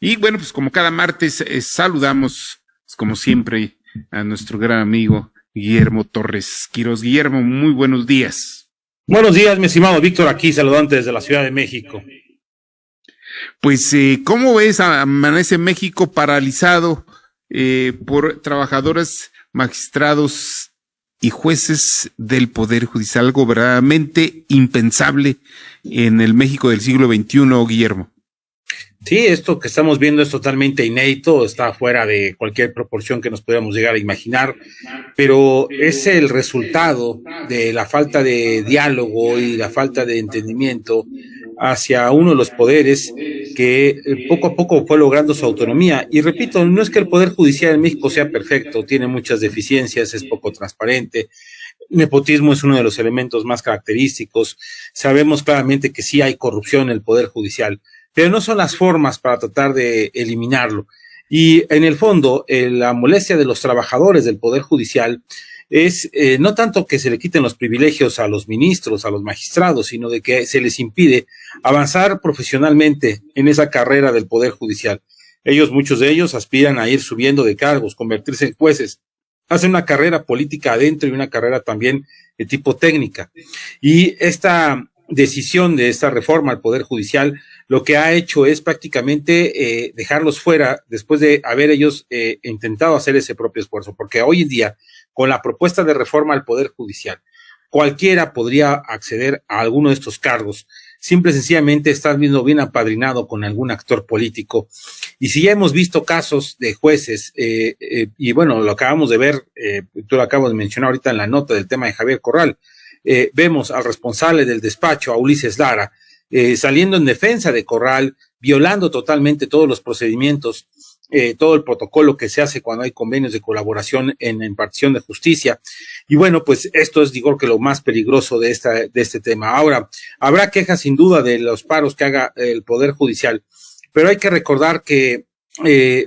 Y bueno, pues como cada martes saludamos, pues, como siempre, a nuestro gran amigo Guillermo Torres Quirós. Guillermo, muy buenos días. Buenos días, mi estimado Víctor, aquí saludante desde la Ciudad de México. Pues, ¿cómo ves? Amanece México paralizado por trabajadores, magistrados y jueces del Poder Judicial, algo verdaderamente impensable en el México del siglo XXI, Guillermo. Sí, esto que estamos viendo es totalmente inédito, está fuera de cualquier proporción que nos pudiéramos llegar a imaginar, pero es el resultado de la falta de diálogo y la falta de entendimiento hacia uno de los poderes que poco a poco fue logrando su autonomía. Y repito, no es que el Poder Judicial en México sea perfecto, tiene muchas deficiencias, es poco transparente. Nepotismo es uno de los elementos más característicos. Sabemos claramente que sí hay corrupción en el Poder Judicial, pero no son las formas para tratar de eliminarlo. Y en el fondo, la molestia de los trabajadores del Poder Judicial es no tanto que se le quiten los privilegios a los ministros, a los magistrados, sino de que se les impide avanzar profesionalmente en esa carrera del Poder Judicial. Muchos de ellos aspiran a ir subiendo de cargos, convertirse en jueces, hacen una carrera política adentro y una carrera también de tipo técnica. Y esta decisión de esta reforma al Poder Judicial lo que ha hecho es prácticamente dejarlos fuera después de haber ellos intentado hacer ese propio esfuerzo, porque hoy en día, con la propuesta de reforma al Poder Judicial, cualquiera podría acceder a alguno de estos cargos, simple y sencillamente estar viendo bien apadrinado con algún actor político. Y si ya hemos visto casos de jueces, y bueno, lo acabamos de ver, tú lo acabas de mencionar ahorita en la nota del tema de Javier Corral, vemos al responsable del despacho, a Ulises Lara, saliendo en defensa de Corral, violando totalmente todos los procedimientos, todo el protocolo que se hace cuando hay convenios de colaboración en impartición de justicia. Y bueno, pues esto es, digo, que lo más peligroso de este tema. Ahora, habrá quejas sin duda de los paros que haga el Poder Judicial, pero hay que recordar que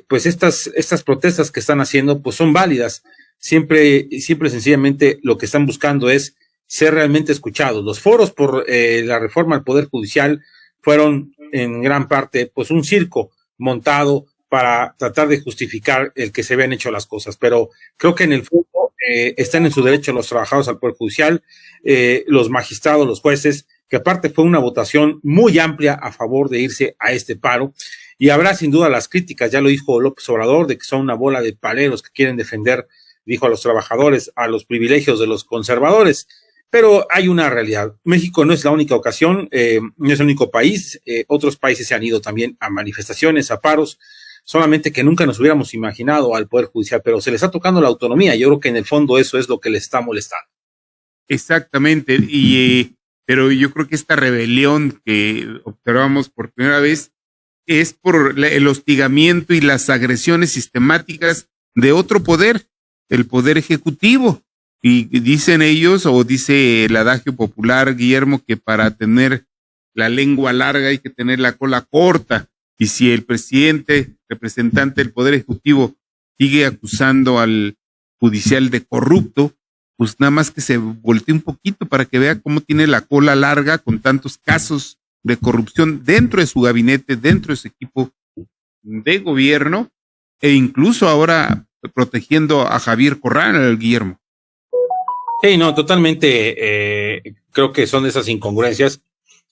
pues estas protestas que están haciendo pues son válidas. Siempre sencillamente lo que están buscando es ser realmente escuchados. Los foros por la reforma al Poder Judicial fueron en gran parte pues un circo montado para tratar de justificar el que se habían hecho las cosas, pero creo que en el fondo están en su derecho los trabajadores al Poder Judicial, los magistrados, los jueces, que aparte fue una votación muy amplia a favor de irse a este paro, y habrá sin duda las críticas, ya lo dijo López Obrador, de que son una bola de paleros que quieren defender, dijo a los trabajadores, a los privilegios de los conservadores. Pero hay una realidad. México no es la única ocasión, no es el único país. Otros países se han ido también a manifestaciones, a paros, solamente que nunca nos hubiéramos imaginado al Poder Judicial, pero se le está tocando la autonomía. Yo creo que en el fondo eso es lo que le está molestando. Exactamente, pero yo creo que esta rebelión que observamos por primera vez es por el hostigamiento y las agresiones sistemáticas de otro poder, el Poder Ejecutivo. Y dicen ellos, o dice el adagio popular, Guillermo, que para tener la lengua larga hay que tener la cola corta. Y si el presidente, representante del Poder Ejecutivo, sigue acusando al judicial de corrupto, pues nada más que se voltee un poquito para que vea cómo tiene la cola larga con tantos casos de corrupción dentro de su gabinete, dentro de su equipo de gobierno, e incluso ahora protegiendo a Javier Corral, Guillermo. Sí, no, totalmente, creo que son de esas incongruencias.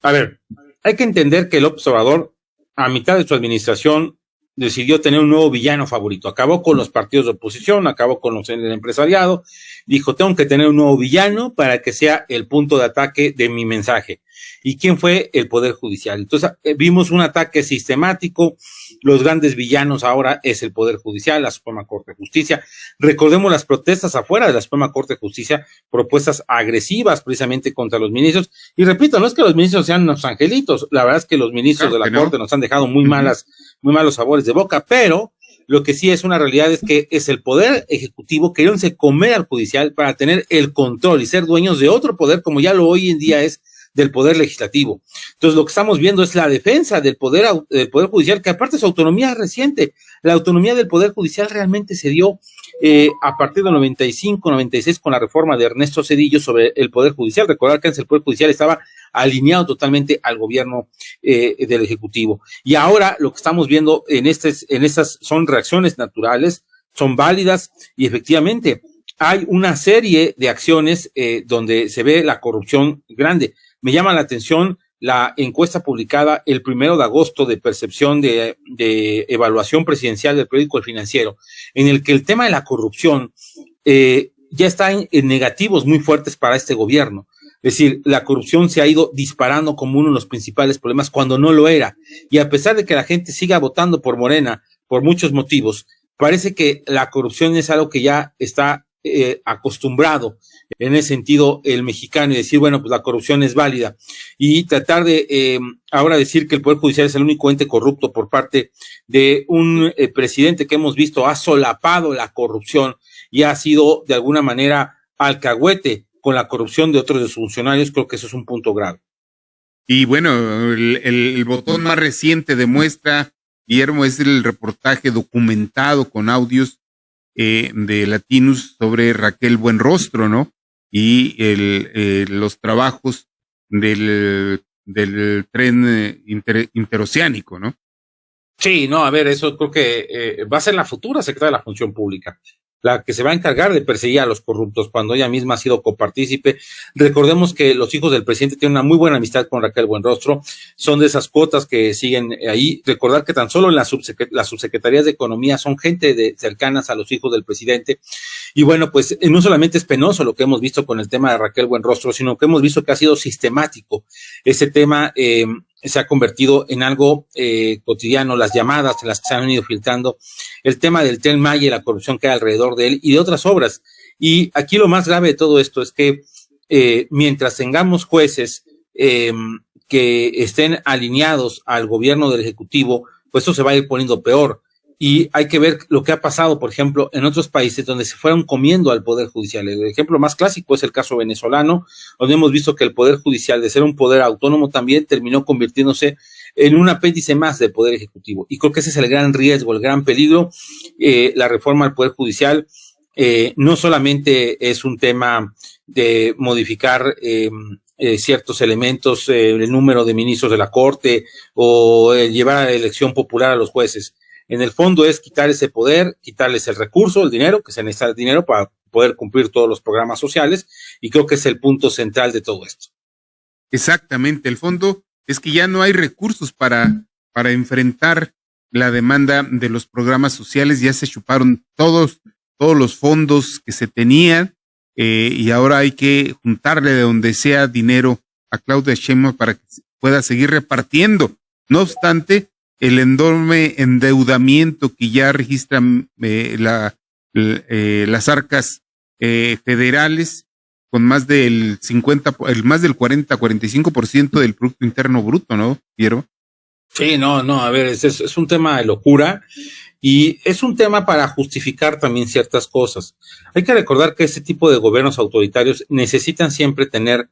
A ver, hay que entender que López Obrador, a mitad de su administración, decidió tener un nuevo villano favorito. Acabó con los partidos de oposición, acabó con el empresariado, dijo, tengo que tener un nuevo villano para que sea el punto de ataque de mi mensaje. ¿Y quién fue? El Poder Judicial. Entonces, vimos un ataque sistemático. Los grandes villanos ahora es el Poder Judicial, la Suprema Corte de Justicia. Recordemos las protestas afuera de la Suprema Corte de Justicia, propuestas agresivas precisamente contra los ministros. Y repito, no es que los ministros sean unos angelitos, la verdad es que los ministros de la Corte nos han dejado muy malos sabores de boca, pero lo que sí es una realidad es que es el Poder Ejecutivo queriéndose comer al Judicial para tener el control y ser dueños de otro poder, como ya lo hoy en día es del Poder Legislativo. Entonces, lo que estamos viendo es la defensa del Poder Judicial, que aparte su autonomía es reciente. La autonomía del Poder Judicial realmente se dio a partir del 95, 96 con la reforma de Ernesto Zedillo sobre el Poder Judicial. Recordar que antes el Poder Judicial estaba alineado totalmente al gobierno del Ejecutivo. Y ahora lo que estamos viendo en estas son reacciones naturales, son válidas y efectivamente hay una serie de acciones donde se ve la corrupción grande. Me llama la atención la encuesta publicada el 1 de agosto de percepción de evaluación presidencial del periódico El Financiero, en el que el tema de la corrupción ya está en negativos muy fuertes para este gobierno. Es decir, la corrupción se ha ido disparando como uno de los principales problemas cuando no lo era. Y a pesar de que la gente siga votando por Morena por muchos motivos, parece que la corrupción es algo que ya está acostumbrado en ese sentido el mexicano y decir, bueno, pues la corrupción es válida y tratar de ahora decir que el Poder Judicial es el único ente corrupto por parte de un presidente que hemos visto ha solapado la corrupción y ha sido de alguna manera alcahuete con la corrupción de otros de sus funcionarios. Creo que eso es un punto grave. Y bueno, el botón más reciente demuestra, Guillermo, es el reportaje documentado con audios de Latinus sobre Raquel Buenrostro, ¿no? Y los trabajos del tren interoceánico, ¿no? Sí, no, a ver, eso creo que va a ser la futura secretaria de la Función Pública, la que se va a encargar de perseguir a los corruptos cuando ella misma ha sido copartícipe. Recordemos que los hijos del presidente tienen una muy buena amistad con Raquel Buenrostro, son de esas cuotas que siguen ahí. Recordar que tan solo en las subsecretarías de Economía son gente cercanas a los hijos del presidente. Y bueno, pues no solamente es penoso lo que hemos visto con el tema de Raquel Buenrostro, sino que hemos visto que ha sido sistemático. Ese tema se ha convertido en algo cotidiano, las llamadas en las que se han ido filtrando, el tema del Tren Maya y la corrupción que hay alrededor de él y de otras obras. Y aquí lo más grave de todo esto es que mientras tengamos jueces que estén alineados al gobierno del Ejecutivo, pues eso se va a ir poniendo peor. Y hay que ver lo que ha pasado, por ejemplo, en otros países donde se fueron comiendo al Poder Judicial. El ejemplo más clásico es el caso venezolano, donde hemos visto que el Poder Judicial, de ser un poder autónomo, también terminó convirtiéndose en un apéndice más del Poder Ejecutivo. Y creo que ese es el gran riesgo, el gran peligro. La reforma al Poder Judicial no solamente es un tema de modificar ciertos elementos, el número de ministros de la Corte o llevar a la elección popular a los jueces. En el fondo es quitar ese poder, quitarles el recurso, el dinero, que se necesita el dinero para poder cumplir todos los programas sociales, y creo que es el punto central de todo esto. Exactamente, el fondo es que ya no hay recursos para enfrentar la demanda de los programas sociales, ya se chuparon todos los fondos que se tenían, y ahora hay que juntarle de donde sea dinero a Claudia Sheinbaum para que pueda seguir repartiendo. No obstante, el enorme endeudamiento que ya registran las arcas federales con más del 45% del Producto Interno Bruto, ¿no, Piero? Sí, no, a ver, es un tema de locura y es un tema para justificar también ciertas cosas. Hay que recordar que este tipo de gobiernos autoritarios necesitan siempre tener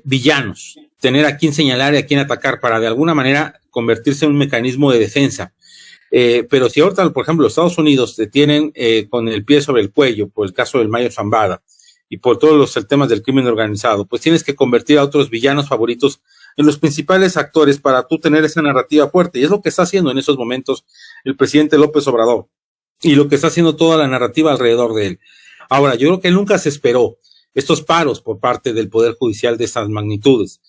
villanos, tener a quién señalar y a quién atacar para de alguna manera convertirse en un mecanismo de defensa. Pero si ahorita, por ejemplo, los Estados Unidos te tienen con el pie sobre el cuello por el caso del Mayo Zambada y por todos los temas del crimen organizado, pues tienes que convertir a otros villanos favoritos en los principales actores para tú tener esa narrativa fuerte. Y es lo que está haciendo en esos momentos el presidente López Obrador y lo que está haciendo toda la narrativa alrededor de él. Ahora, yo creo que nunca se esperó estos paros por parte del Poder Judicial de estas magnitudes,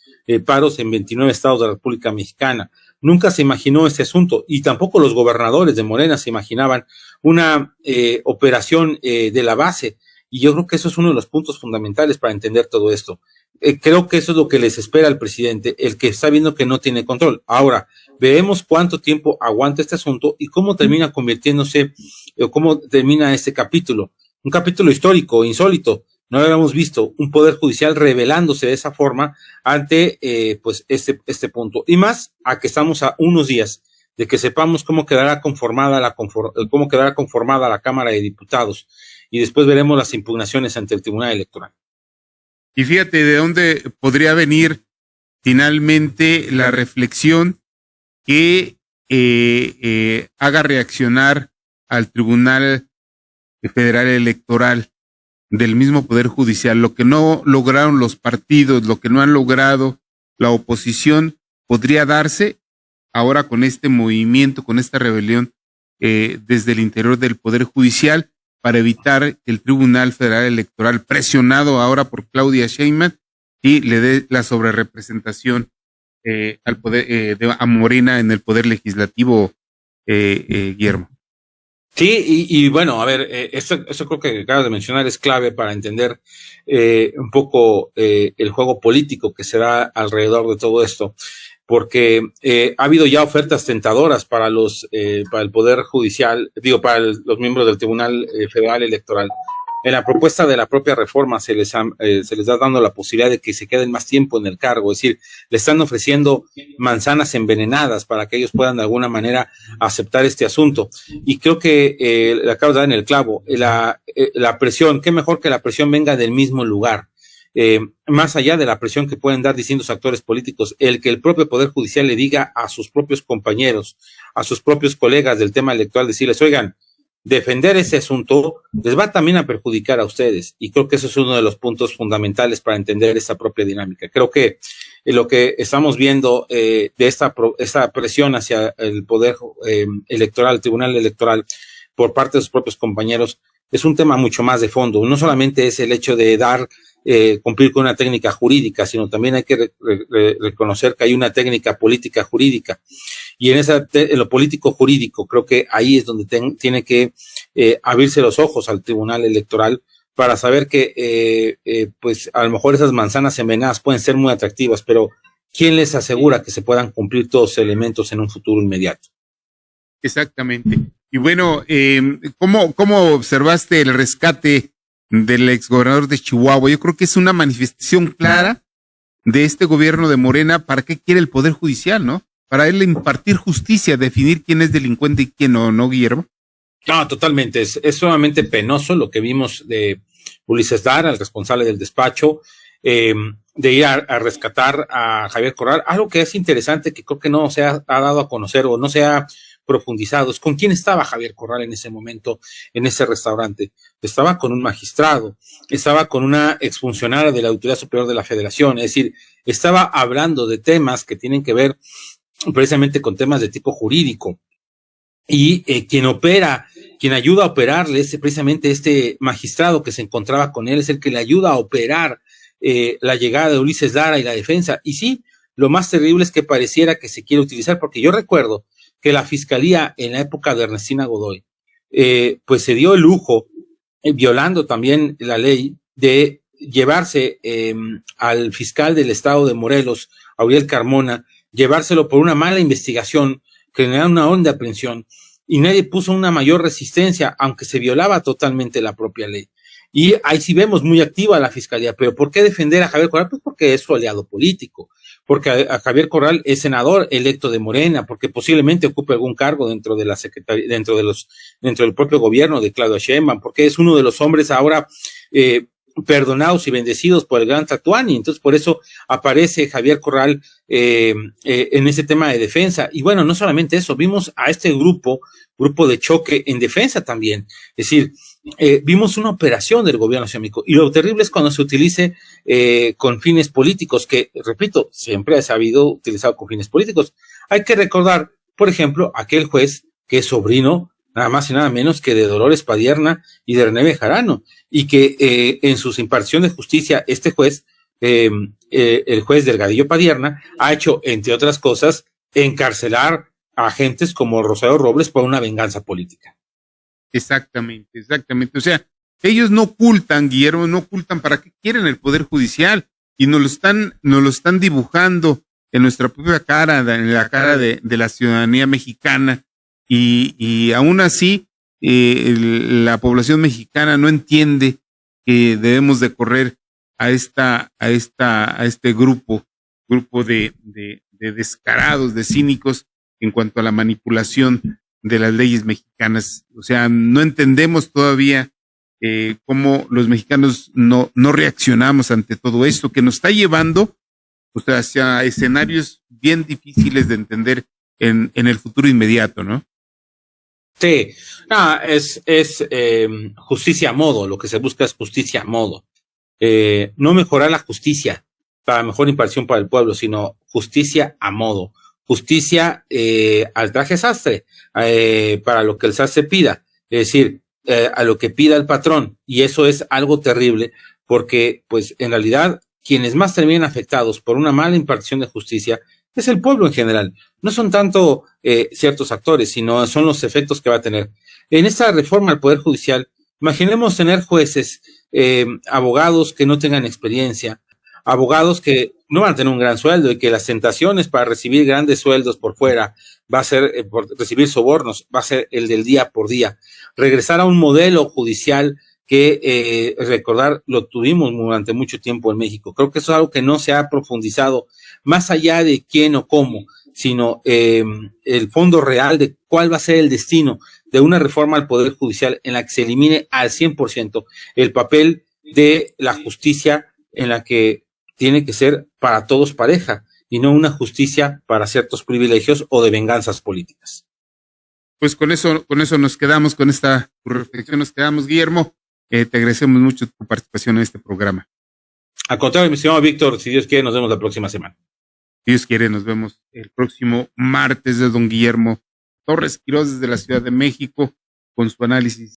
paros en 29 estados de la República Mexicana. Nunca se imaginó este asunto y tampoco los gobernadores de Morena se imaginaban una operación de la base. Y yo creo que eso es uno de los puntos fundamentales para entender todo esto. Creo que eso es lo que les espera al presidente, el que está viendo que no tiene control. Ahora, veremos cuánto tiempo aguanta este asunto y cómo termina convirtiéndose, o cómo termina este capítulo. Un capítulo histórico, insólito. No habíamos visto un poder judicial rebelándose de esa forma ante pues este punto. Y más a que estamos a unos días de que sepamos cómo quedará conformada la Cámara de Diputados. Y después veremos las impugnaciones ante el Tribunal Electoral. Y fíjate de dónde podría venir finalmente la reflexión que haga reaccionar al Tribunal Federal Electoral del mismo Poder Judicial. Lo que no lograron los partidos, lo que no han logrado la oposición, podría darse ahora con este movimiento, con esta rebelión desde el interior del Poder Judicial, para evitar que el Tribunal Federal Electoral, presionado ahora por Claudia Sheinbaum, y le dé la sobrerepresentación al poder a Morena en el Poder Legislativo, Guillermo. Sí, y bueno, a ver, eso creo que acabas de mencionar es clave para entender un poco el juego político que se da alrededor de todo esto, porque ha habido ya ofertas tentadoras para el Poder Judicial, para los miembros del Tribunal Federal Electoral. En la propuesta de la propia reforma se les da dando la posibilidad de que se queden más tiempo en el cargo, es decir, le están ofreciendo manzanas envenenadas para que ellos puedan de alguna manera aceptar este asunto. Y creo que le acabo de dar en el clavo, la presión, qué mejor que la presión venga del mismo lugar. Más allá de la presión que pueden dar distintos actores políticos, el que el propio Poder Judicial le diga a sus propios compañeros, a sus propios colegas del tema electoral, decirles, oigan, defender ese asunto les va también a perjudicar a ustedes, y creo que eso es uno de los puntos fundamentales para entender esta propia dinámica. Creo que lo que estamos viendo de esta presión hacia el Poder Electoral, el Tribunal Electoral, por parte de sus propios compañeros, es un tema mucho más de fondo. No solamente es el hecho de cumplir con una técnica jurídica, sino también hay que reconocer que hay una técnica política jurídica. Y en lo político jurídico, creo que ahí es donde tiene que abrirse los ojos al Tribunal Electoral para saber que pues a lo mejor esas manzanas envenenadas pueden ser muy atractivas, pero ¿quién les asegura que se puedan cumplir todos los elementos en un futuro inmediato? Exactamente. Y bueno, ¿cómo observaste el rescate del exgobernador de Chihuahua? Yo creo que es una manifestación clara de este gobierno de Morena. ¿Para qué quiere el Poder Judicial, no? Para él impartir justicia, definir quién es delincuente y quién no, ¿no, Guillermo? No, totalmente. Es sumamente penoso lo que vimos de Ulises Lara, el responsable del despacho, de ir a rescatar a Javier Corral. Algo que es interesante, que creo que no se ha dado a conocer o no se ha profundizado, es con quién estaba Javier Corral en ese momento, en ese restaurante. Estaba con un magistrado, estaba con una exfuncionaria de la Autoridad Superior de la Federación, es decir, estaba hablando de temas que tienen que ver precisamente con temas de tipo jurídico. Y quien ayuda a operarle es precisamente este magistrado que se encontraba con él, es el que le ayuda a operar la llegada de Ulises Lara y la defensa. Y sí, lo más terrible es que pareciera que se quiere utilizar, porque yo recuerdo que la Fiscalía en la época de Ernestina Godoy, pues se dio el lujo, violando también la ley, de llevarse al fiscal del estado de Morelos, Auriel Carmona, llevárselo por una mala investigación, generar una orden de aprehensión, y nadie puso una mayor resistencia, aunque se violaba totalmente la propia ley. Y ahí sí vemos muy activa la Fiscalía. Pero ¿por qué defender a Javier Corral? Pues porque es su aliado político, porque a Javier Corral es senador electo de Morena, porque posiblemente ocupe algún cargo dentro de la secretaría, dentro del propio gobierno de Claudia Sheinbaum, porque es uno de los hombres ahora perdonados y bendecidos por el gran Tatuani. Entonces por eso aparece Javier Corral en ese tema de defensa. Y bueno, no solamente eso, vimos a este grupo de choque en defensa también. Es decir, vimos una operación del gobierno islámico, y lo terrible es cuando se utilice con fines políticos, que, repito, siempre ha sabido utilizado con fines políticos. Hay que recordar, por ejemplo, aquel juez que es sobrino nada más y nada menos que de Dolores Padierna y de René Bejarano, y que en sus imparticiones de justicia, este juez, el juez Delgadillo Padierna, ha hecho, entre otras cosas, encarcelar a agentes como Rosario Robles por una venganza política. Exactamente. O sea, ellos no ocultan, Guillermo, no ocultan para qué quieren el Poder Judicial, y nos lo están dibujando en nuestra propia cara, en la cara de la ciudadanía mexicana, y aún así la población mexicana no entiende que debemos de correr a este grupo de descarados, de cínicos en cuanto a la manipulación de las leyes mexicanas. O sea, no entendemos todavía cómo los mexicanos no reaccionamos ante todo esto que nos está llevando o sea, hacia escenarios bien difíciles de entender en el futuro inmediato, ¿no? Sí, es justicia a modo, lo que se busca es justicia a modo. No mejorar la justicia para mejor impartición para el pueblo, sino justicia a modo, justicia al traje sastre, para lo que el sastre pida, es decir, a lo que pida el patrón, y eso es algo terrible, porque pues en realidad quienes más terminan afectados por una mala impartición de justicia es el pueblo en general. No son tanto ciertos actores, sino son los efectos que va a tener. En esta reforma al Poder Judicial, imaginemos tener jueces, abogados que no tengan experiencia, abogados que no van a tener un gran sueldo y que las tentaciones para recibir grandes sueldos por fuera va a ser, por recibir sobornos, va a ser el del día por día. Regresar a un modelo judicial que, recordar, lo tuvimos durante mucho tiempo en México. Creo que eso es algo que no se ha profundizado más allá de quién o cómo, sino el fondo real de cuál va a ser el destino de una reforma al Poder Judicial en la que se elimine al 100% el papel de la justicia, en la que tiene que ser para todos pareja y no una justicia para ciertos privilegios o de venganzas políticas. Pues con eso nos quedamos, con esta reflexión nos quedamos, Guillermo. Te agradecemos mucho tu participación en este programa. Al contrario, mi estimado Víctor, si Dios quiere, nos vemos la próxima semana. Si Dios quiere, nos vemos el próximo martes de don Guillermo Torres Quirós desde la Ciudad de México con su análisis